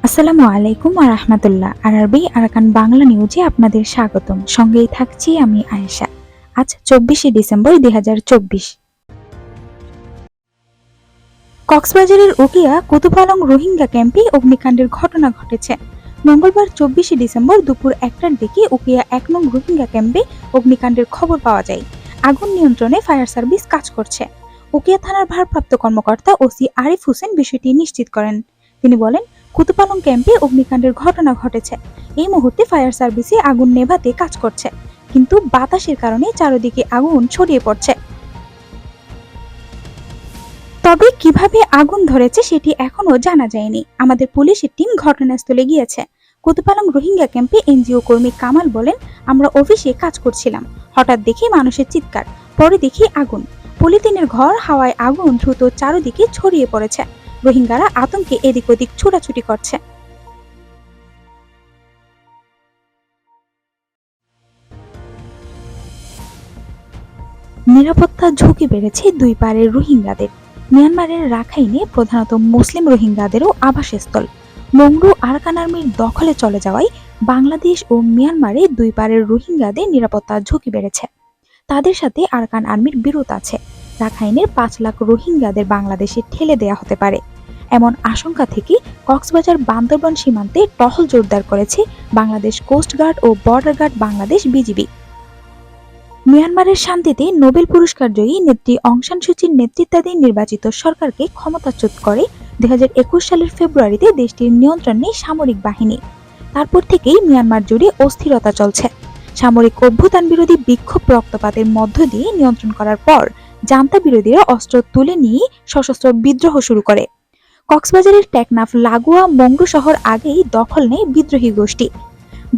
আসসালামু আলাইকুম ওয়া রাহমাতুল্লাহ। আরবি আরাকান বাংলা নিউজে আপনাদের স্বাগতম। সঙ্গেই থাকছি আমি আয়েশা। আজ 24শে ডিসেম্বর 2024। কক্সবাজারের উকিয়া কুতুপালং রোহিঙ্গা ক্যাম্পে অগ্নিকাণ্ডের ঘটনা ঘটেছে। মঙ্গলবার 24শে ডিসেম্বর দুপুর 1টার দিকে উকিয়া 1 নং রোহিঙ্গা ক্যাম্পে অগ্নিকাণ্ডের খবর পাওয়া যায়। আগুন নিয়ন্ত্রণে ফায়ার সার্ভিস কাজ করছে। উকিয়া থানার ভারপ্রাপ্ত কর্মকর্তা ওসি আরিফ হোসেন বিষয়টি নিশ্চিত করেন। তিনি বলেন, কুতুপালং ক্যাম্পে অগ্নিকাণ্ডের ঘটনা ঘটেছে। এই মুহূর্তে ফায়ার সার্ভিসে আগুন নেভাতে কাজ করছে, কিন্তু বাতাসের কারণে চারদিকে আগুন ছড়িয়ে পড়ছে। তবে কিভাবে আগুন ধরেছে সেটি এখনো জানা যায়নি। আমাদের পুলিশের টিম ঘটনাস্থলে গিয়েছে। কুতুপালং রোহিঙ্গা ক্যাম্পে এনজিও কর্মী কামাল বলেন, আমরা অফিসে কাজ করছিলাম, হঠাৎ দেখি মানুষের চিৎকার, পরে দেখি আগুন। পলিথিনের ঘর, হাওয়ায় আগুন দ্রুত চারদিকে ছড়িয়ে পড়েছে। রোহিঙ্গারা আতঙ্কে এদিক ওদিক ছোটাছুটি করছে। নিরাপত্তা ঝুঁকি বেড়েছে দুই পারের রোহিঙ্গাদের। মিয়ানমারের রাখাইনে প্রধানত মুসলিম রোহিঙ্গাদেরও আবাসস্থল। মংডু আরাকান আর্মির দখলে চলে যাওয়ায় বাংলাদেশ ও মিয়ানমারে দুই পারের রোহিঙ্গাদের নিরাপত্তা ঝুঁকি বেড়েছে। তাদের সাথে আরাকান আর্মির বিরোধ আছে। রাখাইনের 5 লাখ রোহিঙ্গাদের বাংলাদেশে ঠেলে দেয়া হতে পারে, এমন আশঙ্কা থেকে কক্সবাজার বান্দরবান সীমান্তে টহল জোরদার করেছে বাংলাদেশ কোস্টগার্ড ও বর্ডার গার্ড বাংলাদেশ বিজিবি। মিয়ানমারের শান্তিতে নোবেল পুরস্কার জয়ী নেত্রী অং সান সূচির নেতৃত্বাধীন নির্বাচিত সরকারকে ক্ষমতাচ্যুত করে 2021 সালের ফেব্রুয়ারিতে দেশটির নিয়ন্ত্রণে সামরিক বাহিনী। তারপর থেকেই মিয়ানমার জুড়ে অস্থিরতা চলছে। সামরিক অভ্যুত্থান বিরোধী বিক্ষোভ রক্তপাতের মধ্য দিয়ে নিয়ন্ত্রণ করার পর জান্তা বিরোধীরা অস্ত্র তুলে নিয়ে সশস্ত্র বিদ্রোহ শুরু করে। কক্সবাজারের টেকনাফ, লাগোয়া, মংডু শহর আগেই দখল নেয় বিদ্রোহী গোষ্ঠী।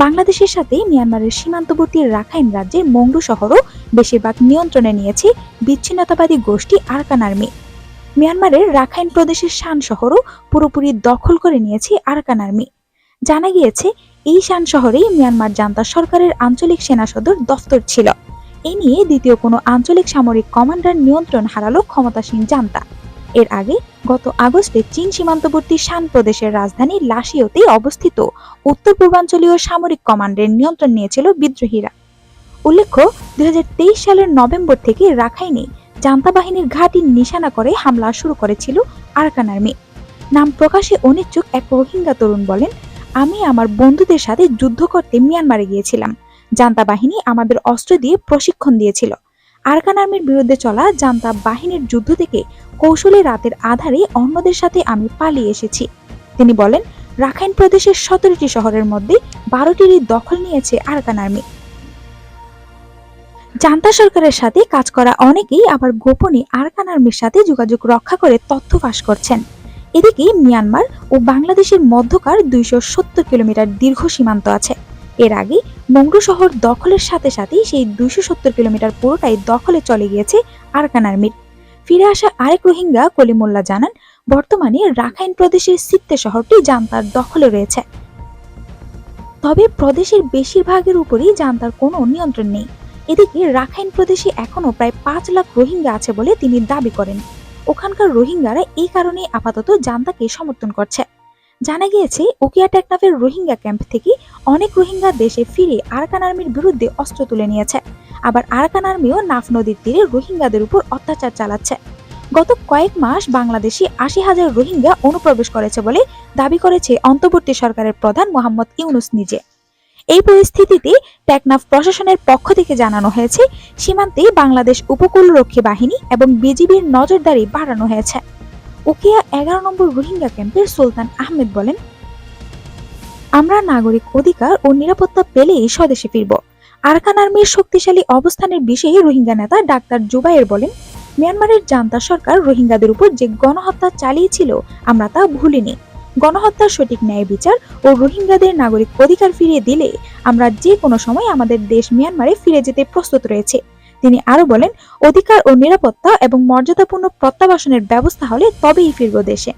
বাংলাদেশের সাথে মিয়ানমারের সীমান্তবর্তী রাখাইন রাজ্যের মংডু শহরও বেশিরভাগ নিয়ন্ত্রণে নিয়েছে বিচ্ছিন্নতাবাদী গোষ্ঠী আরাকান আর্মি। মিয়ানমারের রাখাইন প্রদেশের শান শহরও পুরোপুরি দখল করে নিয়েছে আরাকান আর্মি। জানা গিয়েছে, এই শান শহরেই মিয়ানমার জান্তা সরকারের আঞ্চলিক সেনা সদর দফতর ছিল। এ নিয়ে দ্বিতীয় কোনো আঞ্চলিক সামরিক কমান্ডার নিয়ন্ত্রণ হারালো ক্ষমতাসীন জান্তা। এর আগে গত আগস্টে চীন সীমান্তবর্তী শান প্রদেশের রাজধানী লাসিওতে অবস্থিত উত্তর পূর্বাঞ্চলীয় সামরিক কমান্ডের নিয়ন্ত্রণ নিয়েছিল বিদ্রোহীরা। উল্লেখ্য, 2023 সালের নভেম্বর থেকে রাখাইনে জান্তা বাহিনীর ঘাঁটি নিশানা করে হামলা শুরু করেছিল আরাকান আর্মি। নাম প্রকাশে অনিচ্ছুক এক রোহিঙ্গা তরুণ বলেন, আমি আমার বন্ধুদের সাথে যুদ্ধ করতে মিয়ানমারে গিয়েছিলাম। জান্তা বাহিনী আমাদের অস্ত্র দিয়ে প্রশিক্ষণ দিয়েছিল। আরাকান আর্মির বিরুদ্ধে চলা জান্তা বাহিনীর যুদ্ধ থেকে কৌশলে রাতের আধারে অন্যদের সাথে আমি পালিয়ে এসেছি। তিনি বলেন, রাখাইন প্রদেশের 17টি শহরের মধ্যে 12টিরই দখল নিয়েছে আরাকান আর্মি। জান্তা সরকারের সাথে কাজ করা অনেকেই আবার গোপনে আরাকান আর্মির সাথে যোগাযোগ রক্ষা করে তথ্য ফাঁস করছেন। এদিকে মিয়ানমার ও বাংলাদেশের মধ্যকার 270 কিলোমিটার দীর্ঘ সীমান্ত আছে। এর আগে মংডু শহর দখলের সাথে সাথেই সেই 270 কিলোমিটার পুরোটাই দখলে চলে গিয়েছে আরাকান আর্মির। ফিরে আসা আরেক রোহিঙ্গা কলিমুল্লাহ জানান, বর্তমানে রাখাইন প্রদেশের সিত্তে শহরটি জান্তার দখলে রয়েছে। তবে প্রদেশের বেশিরভাগের উপরই জান্তার কোনো নিয়ন্ত্রণ নেই। এদিকে রাখাইন প্রদেশে এখনো প্রায় 5 লাখ রোহিঙ্গা আছে বলে তিনি দাবি করেন। ওখানকার রোহিঙ্গারা এই কারণে আপাতত জান্তাকে সমর্থন করছে। জানা গিয়েছে, উকিয়া টেকনাফের রোহিঙ্গা ক্যাম্প থেকে অনেক রোহিঙ্গা দেশে ফিরে আরাকান আর্মির বিরুদ্ধে অস্ত্র তুলে নিয়েছে। আবার আরাকান আর্মিও নাফ নদীর তীরে রোহিঙ্গাদের উপর অত্যাচার চালাচ্ছে। গত কয়েক মাস বাংলাদেশে 80,000 রোহিঙ্গা অনুপ্রবেশ করেছে বলে দাবি করেছে অন্তর্বর্তী সরকারের প্রধান মোহাম্মদ ইউনূস নিজে। এই পরিস্থিতিতে টেকনাফ প্রশাসনের পক্ষ থেকে জানানো হয়েছে, সীমান্তে বাংলাদেশ উপকূলরক্ষী বাহিনী এবং বিজিবির নজরদারি বাড়ানো হয়েছে। উকিয়া 11 নম্বর রোহিঙ্গা ক্যাম্পের সুলতান আহমেদ বলেন, আমরা নাগরিক অধিকার ও নিরাপত্তা পেলেই স্বদেশে ফিরব। আরাকান আর্মির শক্তিশালী অবস্থানের বিষয়ে রোহিঙ্গা নেতা ডাক্তার জুবায়ের বলেন, মিয়ানমারের জান্তা সরকার রোহিঙ্গাদের উপর যে গণহত্যা চালিয়েছিল আমরা তা ভুলিনি। গণহত্যার সঠিক ন্যায় বিচার ও রোহিঙ্গাদের নাগরিক অধিকার ফিরিয়ে দিলে আমরা যে কোনো সময় আমাদের দেশ মিয়ানমারে ফিরে যেতে প্রস্তুত রয়েছে। তিনি আরো বলেন, অধিকার ও নিরাপত্তা এবং মর্যাদাপূর্ণ প্রত্যাবাসনের ব্যবস্থা হলে তবেই ফিরব দেশে।